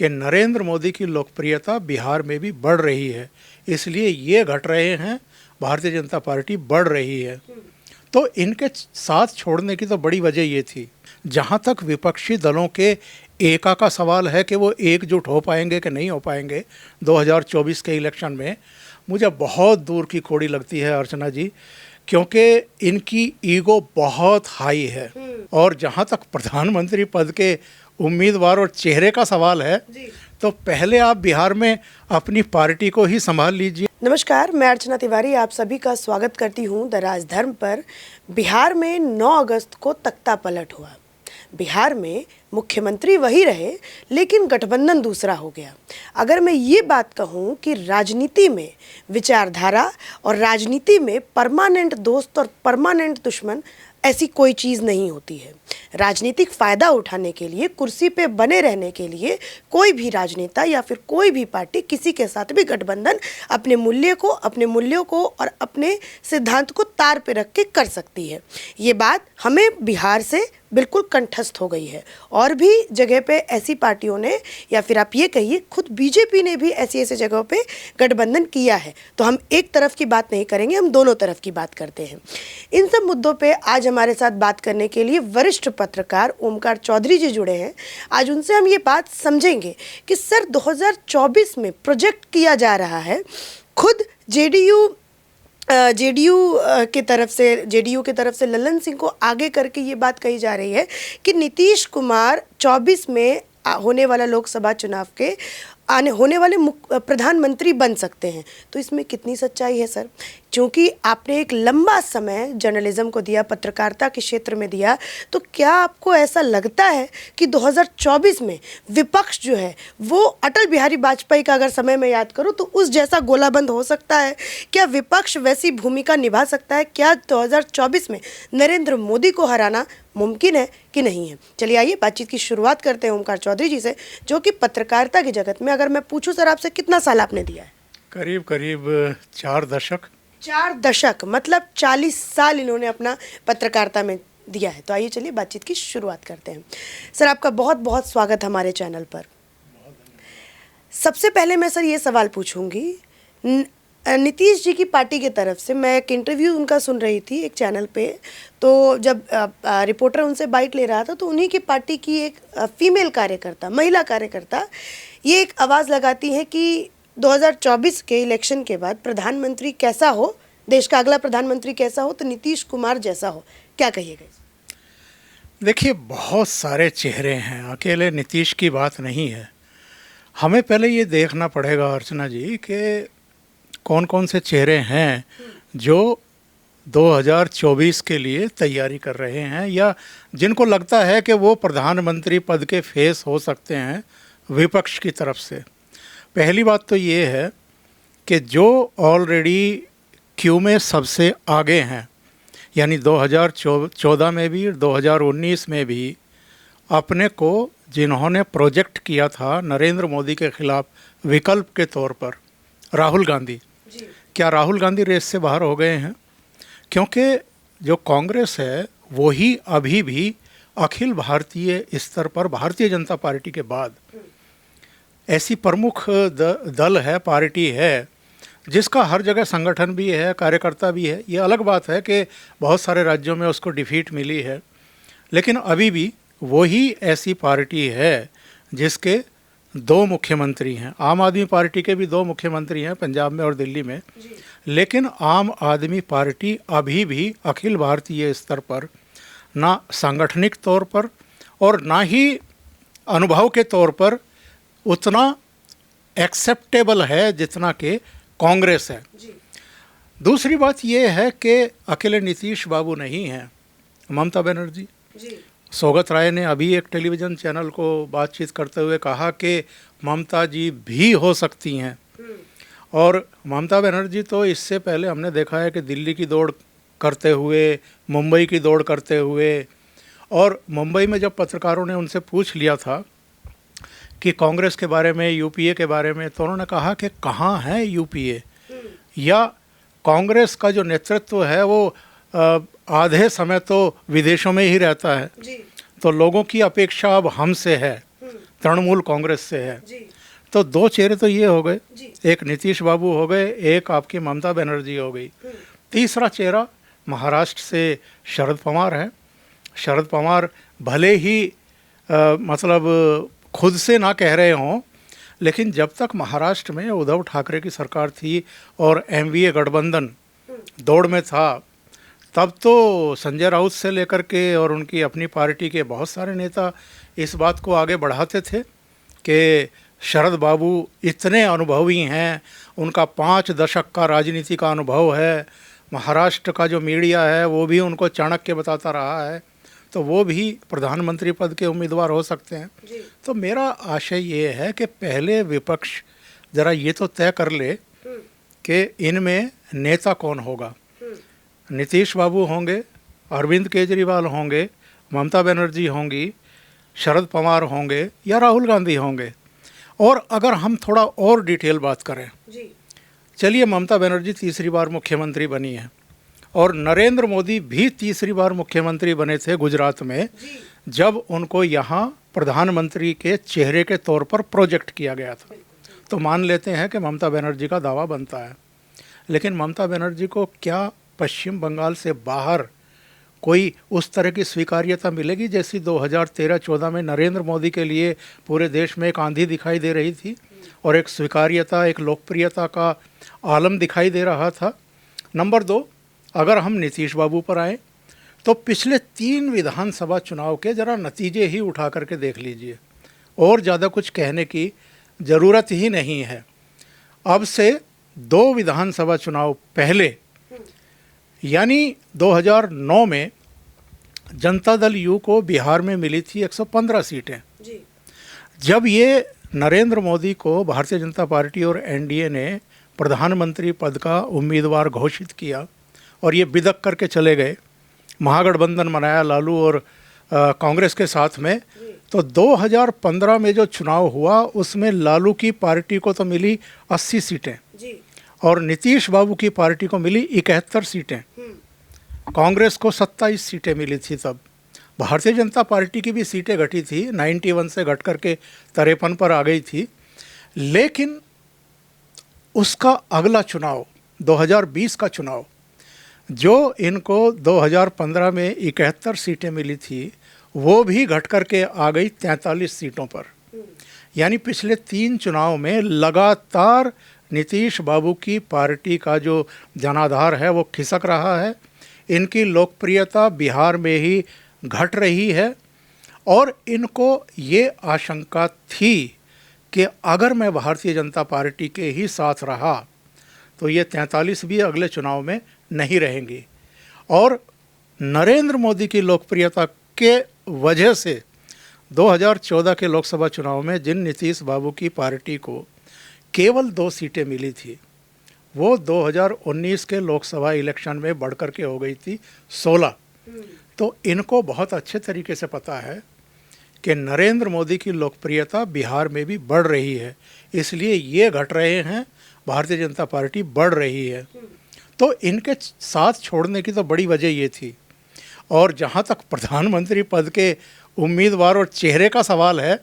कि नरेंद्र मोदी की लोकप्रियता बिहार में भी बढ़ रही है, इसलिए ये घट रहे हैं, भारतीय जनता पार्टी बढ़ रही है। तो इनके साथ छोड़ने की तो बड़ी वजह ये थी। जहाँ तक विपक्षी दलों के एका का सवाल है कि वो एकजुट हो पाएंगे कि नहीं हो पाएंगे 2024 के इलेक्शन में, मुझे बहुत दूर की खोड़ी लगती है अर्चना जी, क्योंकि इनकी ईगो बहुत हाई है। और जहाँ तक प्रधानमंत्री पद के उम्मीदवार और चेहरे का सवाल है, तो पहले आप बिहार में अपनी पार्टी को ही संभाल लीजिए। नमस्कार, मैं अर्चना तिवारी आप सभी का स्वागत करती हूं द राजधर्म पर। बिहार में 9 अगस्त को तख्ता पलट हुआ। बिहार में मुख्यमंत्री वही रहे, लेकिन गठबंधन दूसरा हो गया। अगर मैं ये बात कहूं कि राजनीति में विचारधारा और राजनीति में परमानेंट दोस्त और परमानेंट दुश्मन ऐसी कोई चीज़ नहीं होती है। राजनीतिक फ़ायदा उठाने के लिए, कुर्सी पे बने रहने के लिए कोई भी राजनेता या फिर कोई भी पार्टी किसी के साथ भी गठबंधन अपने मूल्यों को और अपने सिद्धांत को तार पे रख के कर सकती है। ये बात हमें बिहार से बिल्कुल कंठस्थ हो गई है। और भी जगह पे ऐसी पार्टियों ने, या फिर आप ये कहिए खुद बीजेपी ने भी ऐसी ऐसी जगहों पे गठबंधन किया है। तो हम एक तरफ की बात नहीं करेंगे, हम दोनों तरफ की बात करते हैं। इन सब मुद्दों पे आज हमारे साथ बात करने के लिए वरिष्ठ पत्रकार ओमकार चौधरी जी जुड़े हैं। आज उनसे हम ये बात समझेंगे कि सर 2024 में प्रोजेक्ट किया जा रहा है, खुद जेडीयू की तरफ से ललन सिंह को आगे करके ये बात कही जा रही है कि नीतीश कुमार 24 में होने वाला लोकसभा चुनाव के होने वाले प्रधानमंत्री बन सकते हैं। तो इसमें कितनी सच्चाई है सर? क्योंकि आपने एक लंबा समय जर्नलिज्म को दिया, पत्रकारिता के क्षेत्र में दिया, तो क्या आपको ऐसा लगता है कि 2024 में विपक्ष जो है वो अटल बिहारी वाजपेयी का, अगर समय में याद करूं तो उस जैसा गोलाबंद हो सकता है? क्या विपक्ष वैसी भूमिका निभा सकता है? क्या 2024 में नरेंद्र मोदी को हराना मुमकिन है कि नहीं है? चलिए आइए बातचीत की शुरुआत करते हैं ओमकार चौधरी जी से, जो कि पत्रकारिता की जगत में, अगर मैं पूछूं सर आपसे, कितना साल आपने दिया है? करीब 4 दशक। 4 दशक मतलब 40 साल इन्होंने अपना पत्रकारिता में दिया है। तो आइए चलिए बातचीत की शुरुआत करते हैं। सर आपका बहुत बहुत स्वागत हमारे चैनल पर। सबसे पहले मैं सर ये सवाल पूछूंगी, नीतीश जी की पार्टी की तरफ से मैं एक इंटरव्यू उनका सुन रही थी एक चैनल पे, तो जब रिपोर्टर उनसे बाइट ले रहा था तो उन्हीं की पार्टी की एक फीमेल कार्यकर्ता, महिला कार्यकर्ता, ये एक आवाज़ लगाती हैं कि 2024 के इलेक्शन के बाद प्रधानमंत्री कैसा हो, देश का अगला प्रधानमंत्री कैसा हो, तो नीतीश कुमार जैसा हो। क्या कहिएगा? देखिए, बहुत सारे चेहरे हैं, अकेले नीतीश की बात नहीं है। हमें पहले ये देखना पड़ेगा अर्चना जी कि कौन कौन से चेहरे हैं जो 2024 के लिए तैयारी कर रहे हैं, या जिनको लगता है कि वो प्रधानमंत्री पद के फेस हो सकते हैं विपक्ष की तरफ से। पहली बात तो ये है कि जो ऑलरेडी क्यू में सबसे आगे हैं, यानी 2014 में भी 2019 में भी अपने को जिन्होंने प्रोजेक्ट किया था नरेंद्र मोदी के खिलाफ विकल्प के तौर पर, राहुल गांधी, क्या राहुल गांधी रेस से बाहर हो गए हैं? क्योंकि जो कांग्रेस है वही अभी भी अखिल भारतीय स्तर पर भारतीय जनता पार्टी के बाद ऐसी प्रमुख दल है, पार्टी है, जिसका हर जगह संगठन भी है, कार्यकर्ता भी है। ये अलग बात है कि बहुत सारे राज्यों में उसको डिफीट मिली है, लेकिन अभी भी वही ऐसी पार्टी है जिसके 2 मुख्यमंत्री हैं। आम आदमी पार्टी के भी 2 मुख्यमंत्री हैं, पंजाब में और दिल्ली में, लेकिन आम आदमी पार्टी अभी भी अखिल भारतीय स्तर पर ना सांगठनिक तौर पर और ना ही अनुभव के तौर पर उतना एक्सेप्टेबल है जितना कि कांग्रेस है। दूसरी बात यह है कि अकेले नीतीश बाबू नहीं हैं, ममता बनर्जी। सौगत राय ने अभी एक टेलीविज़न चैनल को बातचीत करते हुए कहा कि ममता जी भी हो सकती हैं। और ममता बनर्जी तो इससे पहले हमने देखा है कि दिल्ली की दौड़ करते हुए, मुंबई की दौड़ करते हुए, और मुंबई में जब पत्रकारों ने उनसे पूछ लिया था कि कांग्रेस के बारे में, यूपीए के बारे में, तो उन्होंने कहा कि कहाँ है यूपीए, या कांग्रेस का जो नेतृत्व है वो आधे समय तो विदेशों में ही रहता है, तो लोगों की अपेक्षा अब हमसे है। तृणमूल कांग्रेस से है। जी तो दो चेहरे तो ये हो गए, जी एक नीतीश बाबू हो गए, एक आपकी ममता बनर्जी हो गई। तीसरा चेहरा महाराष्ट्र से शरद पवार है। शरद पवार भले ही मतलब खुद से ना कह रहे हों, लेकिन जब तक महाराष्ट्र में उद्धव ठाकरे की सरकार थी और एनडीए गठबंधन दौड़ में था, तब तो संजय राउत से लेकर के और उनकी अपनी पार्टी के बहुत सारे नेता इस बात को आगे बढ़ाते थे कि शरद बाबू इतने अनुभवी हैं, उनका 5 दशक का राजनीति का अनुभव है, महाराष्ट्र का जो मीडिया है वो भी उनको चाणक्य बताता रहा है, तो वो भी प्रधानमंत्री पद के उम्मीदवार हो सकते हैं। तो मेरा आशय ये है कि पहले विपक्ष ज़रा ये तो तय कर ले कि इनमें नेता कौन होगा। नीतीश बाबू होंगे, अरविंद केजरीवाल होंगे, ममता बनर्जी होंगी, शरद पवार होंगे या राहुल गांधी होंगे। और अगर हम थोड़ा और डिटेल बात करें, चलिए ममता बनर्जी तीसरी बार मुख्यमंत्री बनी है और नरेंद्र मोदी भी तीसरी बार मुख्यमंत्री बने थे गुजरात में, जब उनको यहाँ प्रधानमंत्री के चेहरे के तौर पर प्रोजेक्ट किया गया था। तो मान लेते हैं कि ममता बनर्जी का दावा बनता है, लेकिन ममता बनर्जी को क्या पश्चिम बंगाल से बाहर कोई उस तरह की स्वीकार्यता मिलेगी जैसी 2013-14 में नरेंद्र मोदी के लिए पूरे देश में एक आंधी दिखाई दे रही थी और एक स्वीकार्यता, एक लोकप्रियता का आलम दिखाई दे रहा था। नंबर 2, अगर हम नीतीश बाबू पर आए तो पिछले 3 विधानसभा चुनाव के ज़रा नतीजे ही उठा करके देख लीजिए, और ज़्यादा कुछ कहने की ज़रूरत ही नहीं है। अब से 2 विधानसभा चुनाव पहले यानी 2009 में जनता दल यू को बिहार में मिली थी 115 सीटें। जब ये नरेंद्र मोदी को भारतीय जनता पार्टी और एनडीए ने प्रधानमंत्री पद का उम्मीदवार घोषित किया और ये बिदक करके चले गए, महागठबंधन बनाया लालू और कांग्रेस के साथ में, तो 2015 में जो चुनाव हुआ उसमें लालू की पार्टी को तो मिली 80 सीटें और नीतीश बाबू की पार्टी को मिली 71 सीटें, कांग्रेस को 27 सीटें मिली थी। तब भारतीय जनता पार्टी की भी सीटें घटी थी, 91 से घट करके 53 पर आ गई थी। लेकिन उसका अगला चुनाव 2020 का चुनाव, जो इनको 2015 में 71 सीटें मिली थी, वो भी घट करके आ गई 43 सीटों पर। यानी पिछले 3 चुनाव में लगातार नीतीश बाबू की पार्टी का जो जनाधार है वो खिसक रहा है, इनकी लोकप्रियता बिहार में ही घट रही है और इनको ये आशंका थी कि अगर मैं भारतीय जनता पार्टी के ही साथ रहा तो ये 43 भी अगले चुनाव में नहीं रहेंगी। और नरेंद्र मोदी की लोकप्रियता के वजह से 2014 के लोकसभा चुनाव में जिन नीतीश बाबू की पार्टी को केवल 2 सीटें मिली थी, वो 2019 के लोकसभा इलेक्शन में बढ़ कर के हो गई थी 16। तो इनको बहुत अच्छे तरीके से पता है कि नरेंद्र मोदी की लोकप्रियता बिहार में भी बढ़ रही है, इसलिए ये घट रहे हैं, भारतीय जनता पार्टी बढ़ रही है। तो इनके साथ छोड़ने की तो बड़ी वजह ये थी। और जहाँ तक प्रधानमंत्री पद के उम्मीदवार और चेहरे का सवाल है,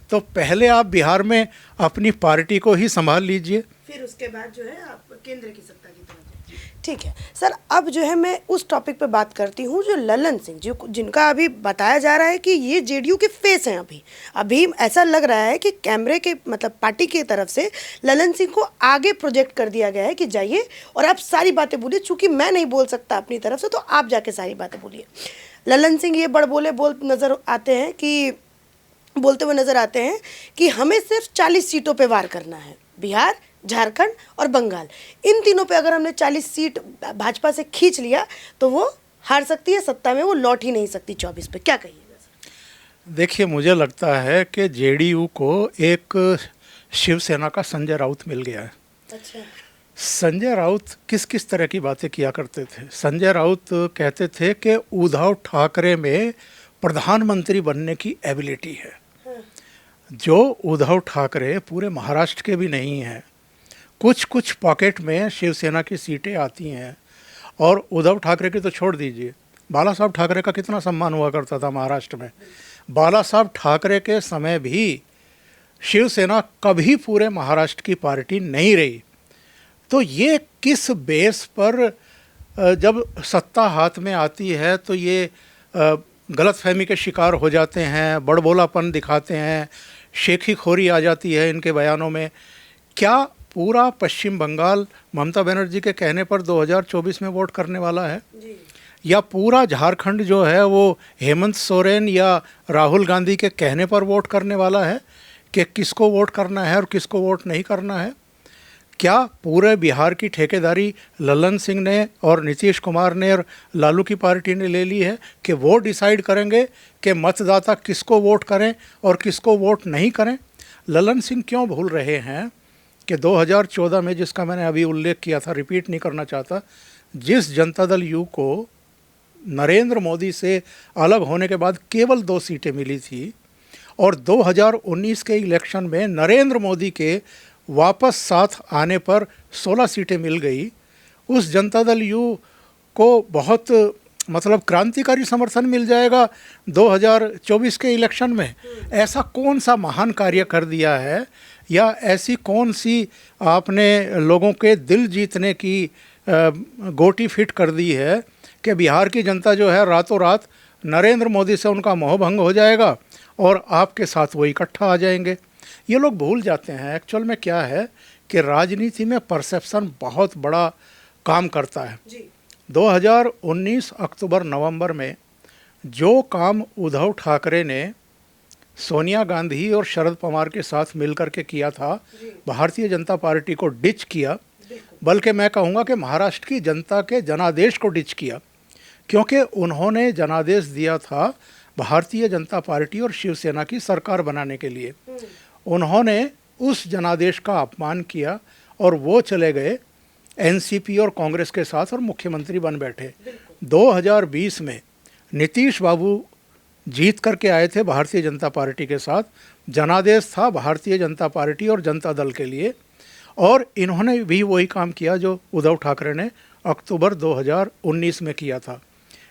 तो पहले आप बिहार में अपनी पार्टी को ही संभाल लीजिए, फिर उसके बाद जो है आप केंद्र की सत्ता की तरफ। ठीक है सर, अब जो है मैं उस टॉपिक पे बात करती हूँ जो ललन सिंह जी, जिनका अभी बताया जा रहा है कि ये जेडीयू के फेस हैं। अभी ऐसा लग रहा है कि कैमरे के मतलब पार्टी की तरफ से ललन सिंह को आगे प्रोजेक्ट कर दिया गया है कि जाइए और आप सारी बातें बोलिए, चूंकि मैं नहीं बोल सकता अपनी तरफ से, तो आप जाके सारी बातें बोलिए। ललन सिंह ये बोलते हुए नजर आते हैं कि हमें सिर्फ 40 सीटों पे वार करना है, बिहार, झारखंड और बंगाल, इन तीनों पे अगर हमने 40 सीट भाजपा से खींच लिया तो वो हार सकती है, सत्ता में वो लौट ही नहीं सकती 24 पे। क्या कहिएगा? देखिए, मुझे लगता है कि जेडीयू को एक शिवसेना का संजय राउत मिल गया है। अच्छा। संजय राउत किस किस तरह की बातें किया करते थे? संजय राउत कहते थे कि उद्धव ठाकरे में प्रधानमंत्री बनने की एबिलिटी है। जो उद्धव ठाकरे पूरे महाराष्ट्र के भी नहीं हैं, कुछ कुछ पॉकेट में शिवसेना की सीटें आती हैं। और उद्धव ठाकरे की तो छोड़ दीजिए, बाला साहब ठाकरे का कितना सम्मान हुआ करता था महाराष्ट्र में। बाला साहब ठाकरे के समय भी शिवसेना कभी पूरे महाराष्ट्र की पार्टी नहीं रही। तो ये किस बेस पर जब सत्ता हाथ में आती है तो ये गलतफहमी के शिकार हो जाते हैं, बड़बोलापन दिखाते हैं, शेखी खोरी आ जाती है इनके बयानों में। क्या पूरा पश्चिम बंगाल ममता बनर्जी के कहने पर 2024 में वोट करने वाला है? या पूरा झारखंड जो है वो हेमंत सोरेन या राहुल गांधी के कहने पर वोट करने वाला है कि किसको वोट करना है और किसको वोट नहीं करना है? क्या पूरे बिहार की ठेकेदारी ललन सिंह ने और नीतीश कुमार ने और लालू की पार्टी ने ले ली है कि वो डिसाइड करेंगे कि मतदाता किसको वोट करें और किसको वोट नहीं करें? ललन सिंह क्यों भूल रहे हैं कि 2014 में, जिसका मैंने अभी उल्लेख किया था, रिपीट नहीं करना चाहता, जिस जनता दल यू को नरेंद्र मोदी से अलग होने के बाद केवल 2 सीटें मिली थी और 2019 के इलेक्शन में नरेंद्र मोदी के वापस साथ आने पर 16 सीटें मिल गई, उस जनता दल यू को बहुत मतलब क्रांतिकारी समर्थन मिल जाएगा 2024 के इलेक्शन में। ऐसा कौन सा महान कार्य कर दिया है या ऐसी कौन सी आपने लोगों के दिल जीतने की गोटी फिट कर दी है कि बिहार की जनता जो है रातों रात नरेंद्र मोदी से उनका मोह भंग हो जाएगा और आपके साथ वो इकट्ठा आ जाएंगे? ये लोग भूल जाते हैं एक्चुअल में क्या है कि राजनीति में परसेप्शन बहुत बड़ा काम करता है। 2019 अक्टूबर नवंबर में जो काम उद्धव ठाकरे ने सोनिया गांधी और शरद पवार के साथ मिलकर के किया था, भारतीय जनता पार्टी को डिच किया, बल्कि मैं कहूँगा कि महाराष्ट्र की जनता के जनादेश को डिच किया, क्योंकि उन्होंने जनादेश दिया था भारतीय जनता पार्टी और शिवसेना की सरकार बनाने के लिए। उन्होंने उस जनादेश का अपमान किया और वो चले गए एनसीपी और कांग्रेस के साथ और मुख्यमंत्री बन बैठे। 2020 में नीतीश बाबू जीत करके आए थे भारतीय जनता पार्टी के साथ, जनादेश था भारतीय जनता पार्टी और जनता दल के लिए, और इन्होंने भी वही काम किया जो उद्धव ठाकरे ने अक्टूबर 2019 में किया था।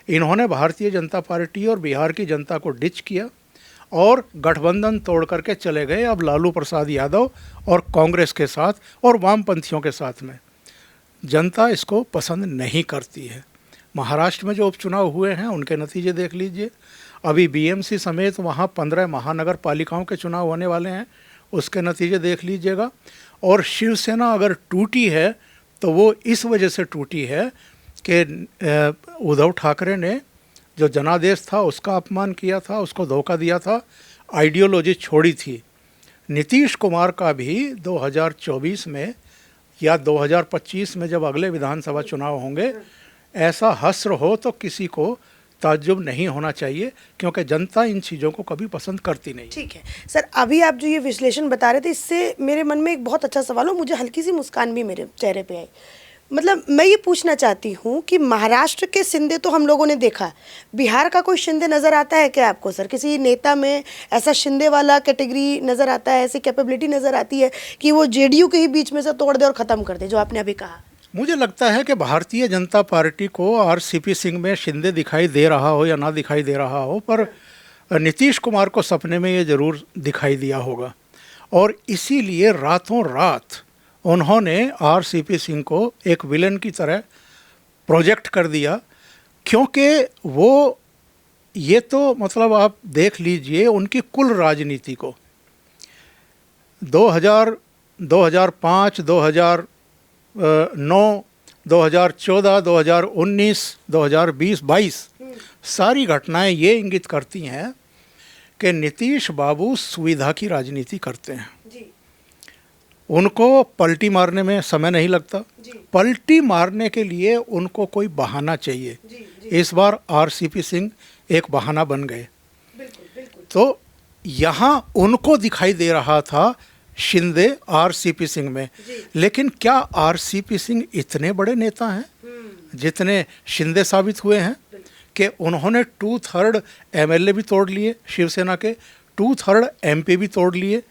इन्होंने भारतीय जनता पार्टी और बिहार की जनता को डिच किया और गठबंधन तोड़ करके चले गए अब लालू प्रसाद यादव और कांग्रेस के साथ और वामपंथियों के साथ में। जनता इसको पसंद नहीं करती है। महाराष्ट्र में जो उपचुनाव हुए हैं उनके नतीजे देख लीजिए। अभी बीएमसी समेत वहाँ 15 महानगर पालिकाओं के चुनाव होने वाले हैं, उसके नतीजे देख लीजिएगा। और शिवसेना अगर टूटी है तो वो इस वजह से टूटी है कि उद्धव ठाकरे ने जो जनादेश था उसका अपमान किया था, उसको धोखा दिया था, आइडियोलॉजी छोड़ी थी। नीतीश कुमार का भी 2024 में या 2025 में जब अगले विधानसभा चुनाव होंगे, ऐसा हस्र हो तो किसी को ताज्जुब नहीं होना चाहिए, क्योंकि जनता इन चीज़ों को कभी पसंद करती नहीं। ठीक है सर, अभी आप जो ये विश्लेषण बता रहे थे इससे मेरे मन में एक बहुत अच्छा सवाल हो, मुझे हल्की सी मुस्कान भी मेरे चेहरे पे आई। मतलब मैं ये पूछना चाहती हूँ कि महाराष्ट्र के शिंदे तो हम लोगों ने देखा, बिहार का कोई शिंदे नज़र आता है क्या आपको सर? किसी नेता में ऐसा शिंदे वाला कैटेगरी नज़र आता है, ऐसी कैपेबिलिटी नज़र आती है कि वो जेडीयू के ही बीच में से तोड़ दे और ख़त्म कर दे, जो आपने अभी कहा? मुझे लगता है कि भारतीय जनता पार्टी को आरसीपी सिंह में शिंदे दिखाई दे रहा हो या ना दिखाई दे रहा हो, पर नीतीश कुमार को सपने में ये ज़रूर दिखाई दिया होगा और इसीलिए रातों रात उन्होंने आरसीपी सिंह को एक विलन की तरह प्रोजेक्ट कर दिया, क्योंकि वो ये तो मतलब आप देख लीजिए उनकी कुल राजनीति को 2000, 2005, 2009, 2014, 2019, 2020, 22 सारी घटनाएं ये इंगित करती हैं कि नीतीश बाबू सुविधा की राजनीति करते हैं। उनको पलटी मारने में समय नहीं लगता, पलटी मारने के लिए उनको कोई बहाना चाहिए। इस बार आरसीपी सिंह एक बहाना बन गए। तो यहाँ उनको दिखाई दे रहा था शिंदे आरसीपी सिंह में, लेकिन क्या आरसीपी सिंह इतने बड़े नेता हैं जितने शिंदे साबित हुए हैं कि उन्होंने 2/3 एमएलए भी तोड़ लिए, शिवसेना के 2/3 एमपी भी तोड़ लिए।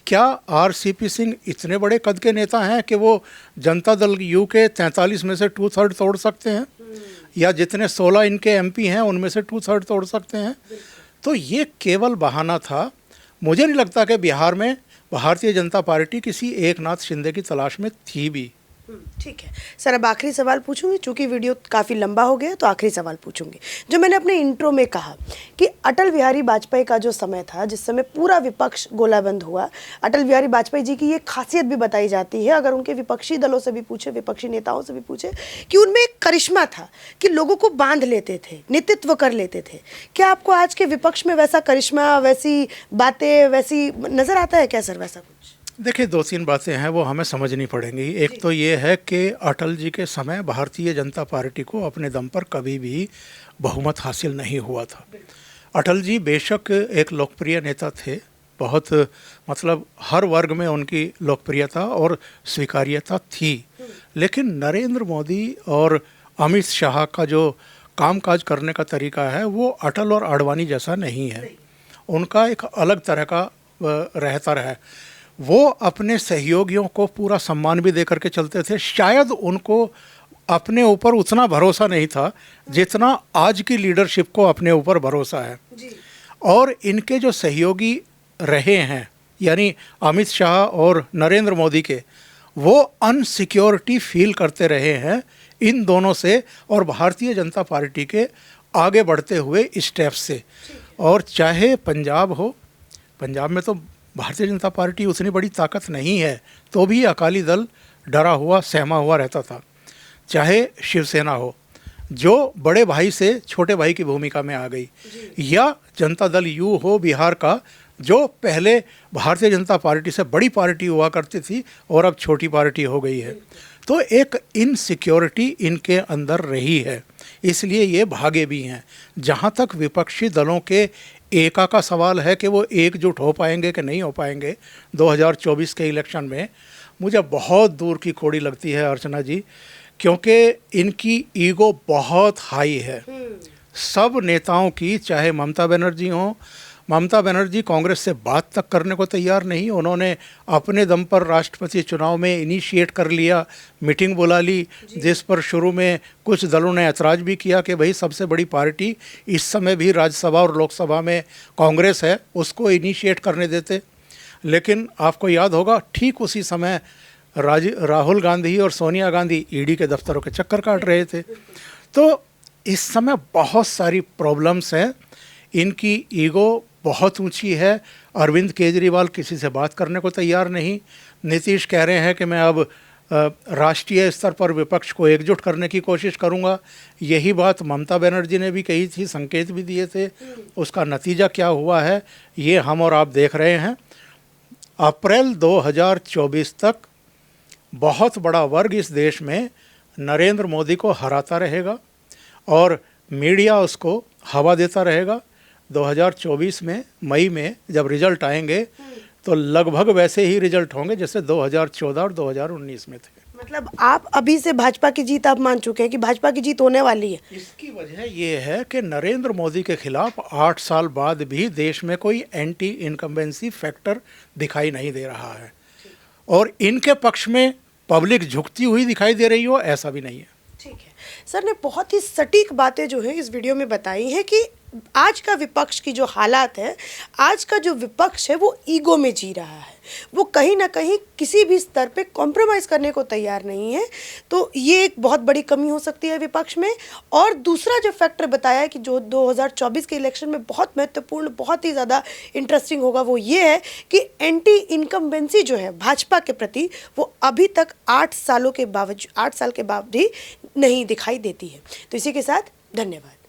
क्या आरसीपी सिंह इतने बड़े कद के नेता हैं कि वो जनता दल यू के 43 में से 2/3 तोड़ सकते हैं, या जितने 16 इनके एमपी हैं उनमें से 2/3 तोड़ सकते हैं? तो ये केवल बहाना था। मुझे नहीं लगता कि बिहार में भारतीय जनता पार्टी किसी एकनाथ शिंदे की तलाश में थी भी। ठीक है सर, अब आखिरी सवाल पूछूंगी, चूंकि वीडियो काफ़ी लंबा हो गया तो आखिरी सवाल पूछूंगी। जो मैंने अपने इंट्रो में कहा कि अटल बिहारी वाजपेयी का जो समय था, जिस समय पूरा विपक्ष गोलाबंद हुआ, अटल बिहारी वाजपेयी जी की ये खासियत भी बताई जाती है, अगर उनके विपक्षी दलों से भी पूछे, विपक्षी नेताओं से भी पूछे, कि उनमें एक करिश्मा था कि लोगों को बांध लेते थे, नेतृत्व कर लेते थे। क्या आपको आज के विपक्ष में वैसा करिश्मा, वैसी बातें, वैसी नज़र आता है क्या सर, वैसा कुछ? देखिए, 2-3 बातें हैं वो हमें समझनी पड़ेंगी। एक तो ये है कि अटल जी के समय भारतीय जनता पार्टी को अपने दम पर कभी भी बहुमत हासिल नहीं हुआ था। अटल जी बेशक एक लोकप्रिय नेता थे, बहुत मतलब हर वर्ग में उनकी लोकप्रियता और स्वीकार्यता थी, लेकिन नरेंद्र मोदी और अमित शाह का जो कामकाज करने का तरीका है वो अटल और आडवाणी जैसा नहीं है। उनका एक अलग तरह का रहता है। वो अपने सहयोगियों को पूरा सम्मान भी दे करके चलते थे। शायद उनको अपने ऊपर उतना भरोसा नहीं था जितना आज की लीडरशिप को अपने ऊपर भरोसा है। और इनके जो सहयोगी रहे हैं, यानी अमित शाह और नरेंद्र मोदी के, वो अनसिक्योरिटी फील करते रहे हैं इन दोनों से और भारतीय जनता पार्टी के आगे बढ़ते हुए स्टेप से। और चाहे पंजाब हो, पंजाब में तो भारतीय जनता पार्टी उतनी बड़ी ताकत नहीं है, तो भी अकाली दल डरा हुआ, सहमा हुआ रहता था। चाहे शिवसेना हो, जो बड़े भाई से छोटे भाई की भूमिका में आ गई, या जनता दल यू हो बिहार का, जो पहले भारतीय जनता पार्टी से बड़ी पार्टी हुआ करती थी और अब छोटी पार्टी हो गई है। तो एक इनसिक्योरिटी इनके अंदर रही है, इसलिए ये भागे भी हैं। जहाँ तक विपक्षी दलों के एका का सवाल है कि वो एकजुट हो पाएंगे कि नहीं हो पाएंगे 2024 के इलेक्शन में, मुझे बहुत दूर की कोड़ी लगती है अर्चना जी, क्योंकि इनकी ईगो बहुत हाई है सब नेताओं की। चाहे ममता बनर्जी हो, ममता बनर्जी कांग्रेस से बात तक करने को तैयार नहीं। उन्होंने अपने दम पर राष्ट्रपति चुनाव में इनिशिएट कर लिया, मीटिंग बुला ली, जिस पर शुरू में कुछ दलों ने ऐतराज़ भी किया कि भाई सबसे बड़ी पार्टी इस समय भी राज्यसभा और लोकसभा में कांग्रेस है, उसको इनिशिएट करने देते। लेकिन आपको याद होगा ठीक उसी समय राहुल गांधी और सोनिया गांधी ईडी के दफ्तरों के चक्कर काट रहे थे। तो इस समय बहुत सारी प्रॉब्लम्स हैं, इनकी ईगो बहुत ऊंची है। अरविंद केजरीवाल किसी से बात करने को तैयार नहीं। नीतीश कह रहे हैं कि मैं अब राष्ट्रीय स्तर पर विपक्ष को एकजुट करने की कोशिश करूंगा। यही बात ममता बनर्जी ने भी कही थी, संकेत भी दिए थे। उसका नतीजा क्या हुआ है ये हम और आप देख रहे हैं। अप्रैल 2024 तक बहुत बड़ा वर्ग इस देश में नरेंद्र मोदी को हराता रहेगा और मीडिया उसको हवा देता रहेगा। 2024 में मई में जब रिजल्ट आएंगे तो लगभग वैसे ही रिजल्ट होंगे जैसे 2014 और 2019 में थे। मतलब आप अभी से भाजपा की जीत आप मान चुके हैं कि भाजपा की जीत होने वाली है? इसकी वजह ये है कि नरेंद्र मोदी के खिलाफ 8 साल बाद भी देश में कोई एंटी इनकम्बेंसी फैक्टर दिखाई नहीं दे रहा है, और इनके पक्ष में पब्लिक झुकती हुई दिखाई दे रही हो ऐसा भी नहीं है। ठीक है, सर ने बहुत ही सटीक बातें जो है इस वीडियो में बताई हैं कि आज का विपक्ष की जो हालात है, आज का जो विपक्ष है वो ईगो में जी रहा है, वो कहीं ना कहीं किसी भी स्तर पे कॉम्प्रोमाइज़ करने को तैयार नहीं है। तो ये एक बहुत बड़ी कमी हो सकती है विपक्ष में। और दूसरा जो फैक्टर बताया है कि जो 2024 के इलेक्शन में बहुत महत्वपूर्ण, बहुत ही ज़्यादा इंटरेस्टिंग होगा, वो ये है कि एंटी इनकम्बेंसी जो है भाजपा के प्रति वो अभी तक 8 साल के बाद भी नहीं दिखाई देती है। तो इसी के साथ धन्यवाद।